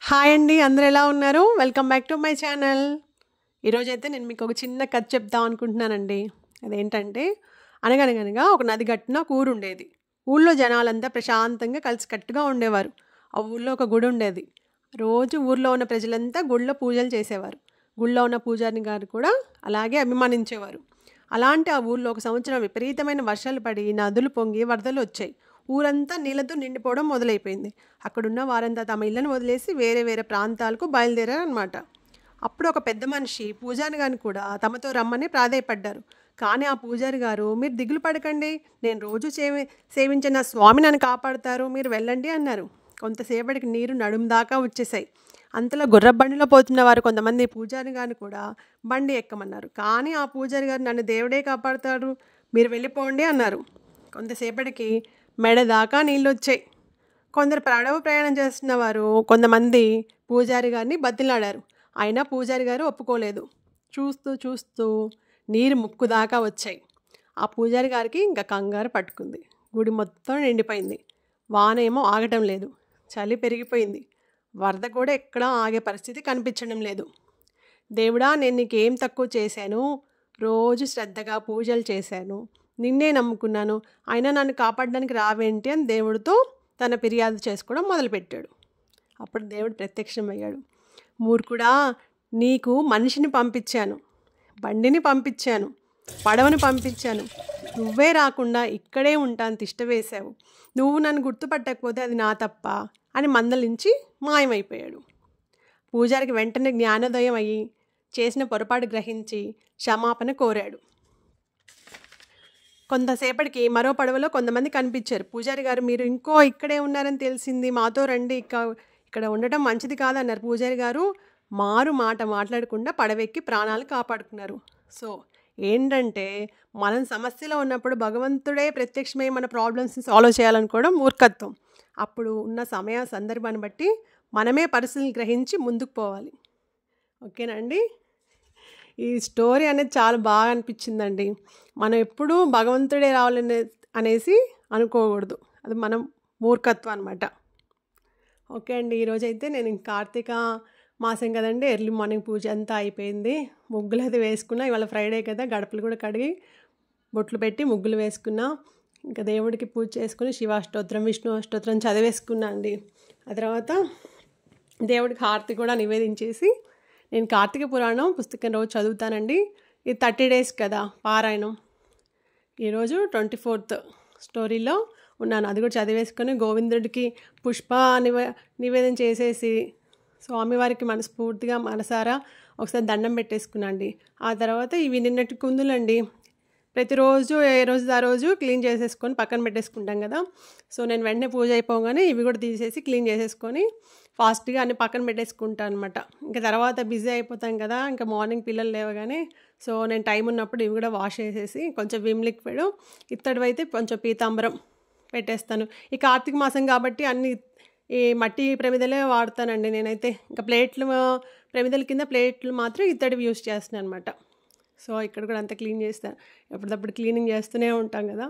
Hi అండి, అందరూ ఎలా ఉన్నారు? Welcome back to my channel. ఈరోజైతే నేను మీకు ఒక చిన్న కథ చెప్దాం అనుకుంటున్నానండి. అదేంటంటే, అనగనగనగా ఒక నది గట్టున ఒక ఊరు ఉండేది. ఊళ్ళో జనాలంతా ప్రశాంతంగా కలిసికట్టుగా ఉండేవారు. ఆ ఊళ్ళో ఒక గుడి ఉండేది. రోజు ఊర్లో ఉన్న ప్రజలంతా గుడిలో పూజలు చేసేవారు. గుడిలో ఉన్న పూజారి గారు కూడా అలాగే అభిమానించేవారు. అలాంటి ఆ ఊర్లో ఒక సంవత్సరం విపరీతమైన వర్షాలు పడి నదులు పొంగి వరదలు వచ్చాయి. ఊరంతా నీళ్ళతో నిండిపోవడం మొదలైపోయింది. అక్కడున్న వారంతా తమ ఇళ్లను వదిలేసి వేరే వేరే ప్రాంతాలకు బయలుదేరారనమాట. అప్పుడు ఒక పెద్ద మనిషి పూజారి గారిని కూడా తమతో రమ్మని ప్రాధేయపడ్డారు. కానీ ఆ పూజారి గారు, మీరు దిగులు పడకండి, నేను రోజు సేవించిన నా స్వామి నన్ను కాపాడుతారు, మీరు వెళ్ళండి అన్నారు. కొంతసేపటికి నీరు నడుము దాకా వచ్చేసాయి. అంతలో గుర్ర బండిలో పోతున్న వారు కొంతమంది పూజారి గారిని కూడా బండి ఎక్కమన్నారు. కానీ ఆ పూజారి గారు, నన్ను దేవుడే కాపాడుతాడు, మీరు వెళ్ళిపోండి అన్నారు. కొంతసేపటికి మెడ దాకా నీళ్ళు వచ్చాయి. కొందరు పడవ ప్రయాణం చేస్తున్న వారు కొంతమంది పూజారి గారిని బతిలాడారు. అయినా పూజారి గారు ఒప్పుకోలేదు. చూస్తూ చూస్తూ నీరు ముక్కు దాకా వచ్చాయి. ఆ పూజారి గారికి ఇంకా కంగారు పట్టుకుంది. గుడి మొత్తం నిండిపోయింది. వాన ఏమో ఆగటం లేదు. చలి పెరిగిపోయింది. వరద కూడా ఎక్కడా ఆగే పరిస్థితి కనిపించడం లేదు. దేవుడా, నేను నీకేం తక్కువ చేశాను? రోజు శ్రద్ధగా పూజలు చేశాను, నిన్నే నమ్ముకున్నాను, అయినా నన్ను కాపాడడానికి రావేంటి అని దేవుడితో తన ఫిర్యాదు చేసుకోవడం మొదలుపెట్టాడు. అప్పుడు దేవుడు ప్రత్యక్షమయ్యాడు. మూర్ఖుడా, నీకు మనిషిని పంపించాను, బండిని పంపించాను, పడవని పంపించాను, నువ్వే రాకుండా ఇక్కడే ఉంటాను తిష్ట వేశావు. నువ్వు నన్ను గుర్తుపట్టకపోతే అది నా తప్ప అని మందలించి మాయమైపోయాడు. పూజారికి వెంటనే జ్ఞానోదయం అయ్యి చేసిన పొరపాటు గ్రహించి క్షమాపణ కోరాడు. కొంతసేపటికి మరో పడవలో కొంతమంది కనిపించారు. పూజారి గారు, మీరు ఇక్కడే ఉన్నారని తెలిసింది, మాతో రండి, ఇక్కడ ఉండటం మంచిది కాదన్నారు. పూజారి గారు మారు మాట మాట్లాడకుండా పడవెక్కి ప్రాణాలు కాపాడుకున్నారు. సో ఏంటంటే, మనం సమస్యలో ఉన్నప్పుడు భగవంతుడే ప్రత్యక్షమై మన ప్రాబ్లమ్స్ని సాల్వ్ చేయాలనుకోవడం మూర్ఖత్వం. అప్పుడు ఉన్న సమయ సందర్భాన్ని బట్టి మనమే పరిస్థితులను గ్రహించి ముందుకు పోవాలి. ఓకేనా అండి? ఈ స్టోరీ అనేది చాలా బాగా అనిపించిందండి. మనం ఎప్పుడూ భగవంతుడే రావాలని అనేసి అనుకోకూడదు. అది మనం మూర్ఖత్వం అనమాట. ఓకే అండి, ఈరోజైతే నేను కార్తీక మాసం కదండి, ఎర్లీ మార్నింగ్ పూజ అంతా అయిపోయింది. ముగ్గులు అయితే వేసుకున్నా. ఇవాళ ఫ్రైడే కదా, గడపలు కూడా కడిగి బొట్లు పెట్టి ముగ్గులు వేసుకున్నా. ఇంకా దేవుడికి పూజ చేసుకుని శివాష్టోత్రం, విష్ణు అష్టోత్రం చదివేసుకున్నా అండి. ఆ తర్వాత దేవుడికి హారతి కూడా నివేదించేసి, నేను కార్తీక పురాణం పుస్తకం రోజు చదువుతానండి. ఇది 30 days కదా పారాయణం. ఈరోజు 24th స్టోరీలో ఉన్నాను. అది కూడా చదివేసుకొని గోవిందుడికి పుష్ప నివేదన చేసేసి స్వామివారికి మనస్ఫూర్తిగా మనసారా ఒకసారి దండం పెట్టేసుకున్నాండి. ఆ తర్వాత ఇవి నిన్నటి కుందులండి. ప్రతిరోజు ఏ రోజు ఆ రోజు క్లీన్ చేసేసుకొని పక్కన పెట్టేసుకుంటాం కదా. సో నేను వెంటనే పూజ అయిపోగానే ఇవి కూడా తీసేసి క్లీన్ చేసేసుకొని ఫాస్ట్గా అన్ని పక్కన పెట్టేసుకుంటాను అనమాట. ఇంకా తర్వాత బిజీ అయిపోతాం కదా, ఇంకా మార్నింగ్ పిల్లలు లేవగానే. సో నేను టైం ఉన్నప్పుడు ఇవి కూడా వాష్ చేసేసి కొంచెం విమ్ లిక్విడ్, ఇత్తడి అయితే కొంచెం పీతాంబరం పెట్టేస్తాను. ఈ కార్తీక మాసం కాబట్టి అన్ని ఈ మట్టి ప్రమిదలే వాడతానండి నేనైతే. ఇంకా ప్రమిదల కింద ప్లేట్లు మాత్రం ఇత్తడివి యూస్ చేస్తున్నాను అనమాట. సో ఇక్కడ కూడా అంతా క్లీన్ చేస్తాను. ఎప్పటికప్పుడు క్లీనింగ్ చేస్తూనే ఉంటాం కదా.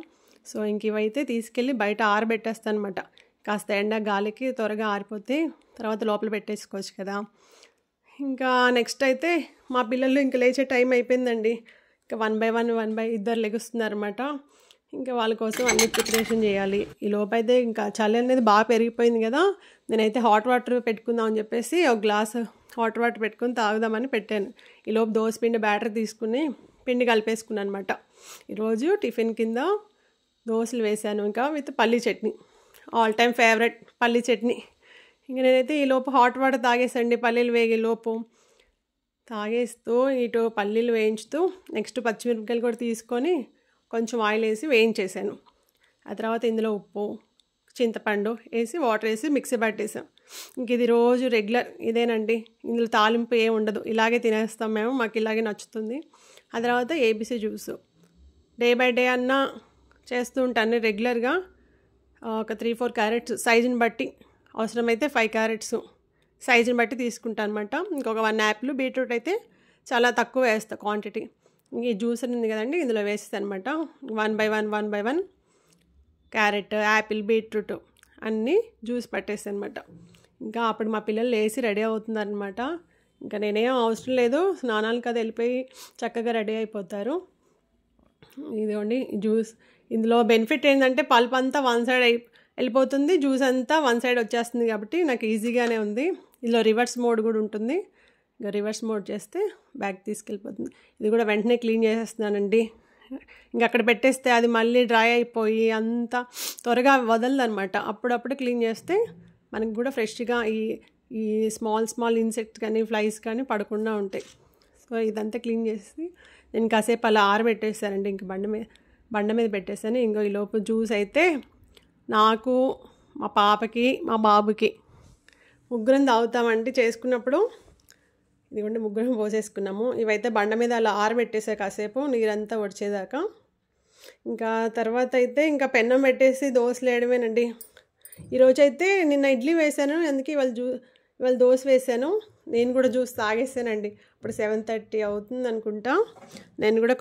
సో ఇంక ఇవైతే తీసుకెళ్ళి బయట ఆరబెట్టేస్తాను అనమాట. కాస్త ఎండ గాలికి త్వరగా ఆరిపోతే తర్వాత లోపల పెట్టేసుకోవచ్చు కదా. ఇంకా నెక్స్ట్ అయితే మా పిల్లలు ఇంకా లేచే టైం అయిపోయిందండి. ఇంకా 1 by 1 ఇద్దరు లెగుస్తున్నారు అనమాట. ఇంకా వాళ్ళ కోసం అన్ని ప్రిపరేషన్ చేయాలి. ఈ లోపైతే ఇంకా చలి అనేది బాగా పెరిగిపోయింది కదా. నేనైతే హాట్ వాటర్ పెట్టుకుందామని చెప్పేసి ఒక గ్లాస్ హాట్ వాటర్ పెట్టుకొని తాగుదామని పెట్టాను. ఈ లోపు దోసపిండి బ్యాటర్ తీసుకుని పిండి కలిపేసుకున్నాను అనమాట. ఈరోజు టిఫిన్ కింద దోశలు వేశాను, ఇంకా విత్ పల్లీ చట్నీ, ఆల్ టైమ్ ఫేవరెట్ పల్లీ చట్నీ. ఇంకా నేనైతే ఈ లోపు హాట్ వాటర్ తాగేసండి, పల్లీలు వేగే లోపు తాగేస్తూ ఇటు పల్లీలు వేయించుతూ నెక్స్ట్ పచ్చిమిరపకాయలు కూడా తీసుకొని కొంచెం ఆయిల్ వేసి వేయించేసాను. ఆ తర్వాత ఇందులో ఉప్పు, చింతపండు వేసి వాటర్ వేసి మిక్సీ పట్టేసాం. ఇంక ఇది రోజు రెగ్యులర్ ఇదేనండి. ఇందులో తాలింపు ఏమి ఉండదు, ఇలాగే తినేస్తాం మేము, మాకు ఇలాగే నచ్చుతుంది. ఆ తర్వాత ABC juice day by day అన్నా చేస్తూ ఉంటాను రెగ్యులర్గా. ఒక 3-4 క్యారెట్స్ సైజుని బట్టి, అవసరమైతే 5 క్యారెట్స్ సైజుని బట్టి తీసుకుంటాను అనమాట. ఇంకొక 1 యాపిల్, బీట్రూట్ అయితే చాలా తక్కువ వేస్తాను క్వాంటిటీ. ఇంక ఈ జ్యూస్ ఉంది కదండి, ఇందులో వేస్తాను అనమాట. 1 by 1 క్యారెట్, యాపిల్, బీట్రూట్ అన్నీ జ్యూస్ పట్టేస్తాను అనమాట. ఇంకా అప్పుడు మా పిల్లలు లేచి రెడీ అవుతున్నారనమాట. ఇంకా నేనేం అవసరం లేదు, స్నానాలకు అది వెళ్ళిపోయి చక్కగా రెడీ అయిపోతారు. ఇదిగోండి జ్యూస్. ఇందులో బెనిఫిట్ ఏంటంటే పల్ప్ అంతా వన్ సైడ్ వెళ్ళిపోతుంది, జ్యూస్ అంతా వన్ సైడ్ వచ్చేస్తుంది కాబట్టి నాకు ఈజీగానే ఉంది. ఇందులో రివర్స్ మోడ్ కూడా ఉంటుంది. ఇంకా రివర్స్ మోడ్ చేస్తే బ్యాగ్ తీసుకెళ్ళిపోతుంది. ఇది కూడా వెంటనే క్లీన్ చేసేస్తున్నానండి. ఇంకా అక్కడ పెట్టేస్తే అది మళ్ళీ డ్రై అయిపోయి అంత త్వరగా వదలదనమాట. అప్పుడప్పుడు క్లీన్ చేస్తే మనకి కూడా ఫ్రెష్గా ఈ స్మాల్ ఇన్సెక్ట్స్ కానీ ఫ్లైస్ కానీ పడకుండా ఉంటాయి. సో ఇదంతా క్లీన్ చేసి నేను కాసేపు అలా ఆరబెట్టేసానండి. ఇంక బండ మీద పెట్టేసాను. ఇంకో ఈ లోపు జ్యూస్ అయితే నాకు, మా పాపకి, మా బాబుకి ముగ్గురం తాగుతామండి చేసుకున్నప్పుడు. ఇదిగోండి ముగ్గురం పోసేసుకున్నాము. ఇవైతే బండ మీద అలా ఆరబెట్టేసా కాసేపు నీరంతా వచ్చేదాకా. ఇంకా తర్వాత అయితే ఇంకా పెన్నం పెట్టేసి దోశలు వేయడమేనండి. ఈరోజైతే నిన్న ఇడ్లీ వేసాను, అందుకే ఇవాళ దోశ వేసాను. నేను కూడా జ్యూస్ తాగేసానండి. ఇప్పుడు 7:30 అవుతుంది అనుకుంటా. నేను కూడా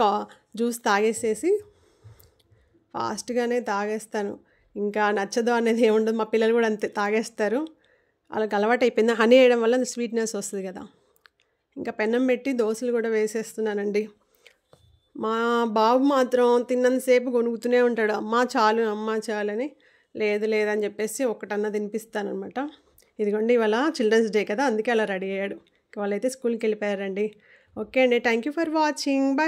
జ్యూస్ తాగేసేసి ఫాస్ట్గానే తాగేస్తాను. ఇంకా నచ్చదు అనేది ఏముండదు. మా పిల్లలు కూడా అంతే తాగేస్తారు. వాళ్ళకి అలవాటు అయిపోయింది. హనీ వేయడం వల్ల స్వీట్నెస్ వస్తుంది కదా. ఇంకా పెన్నం పెట్టి దోశలు కూడా వేసేస్తున్నానండి. మా బాబు మాత్రం తిన్నంతసేపు గొనుగుతూనే ఉంటాడు, అమ్మ చాలు అని. లేదని చెప్పేసి ఒకటన్నా తినిపిస్తానమాట. ఇదిగోండి ఇవాళ చిల్డ్రన్స్ డే కదా, అందుకే అలా రెడీ అయ్యాడు. వాళ్ళైతే స్కూల్కి వెళ్ళిపోయారండి. ఓకే అండి, thank you for watching. Bye.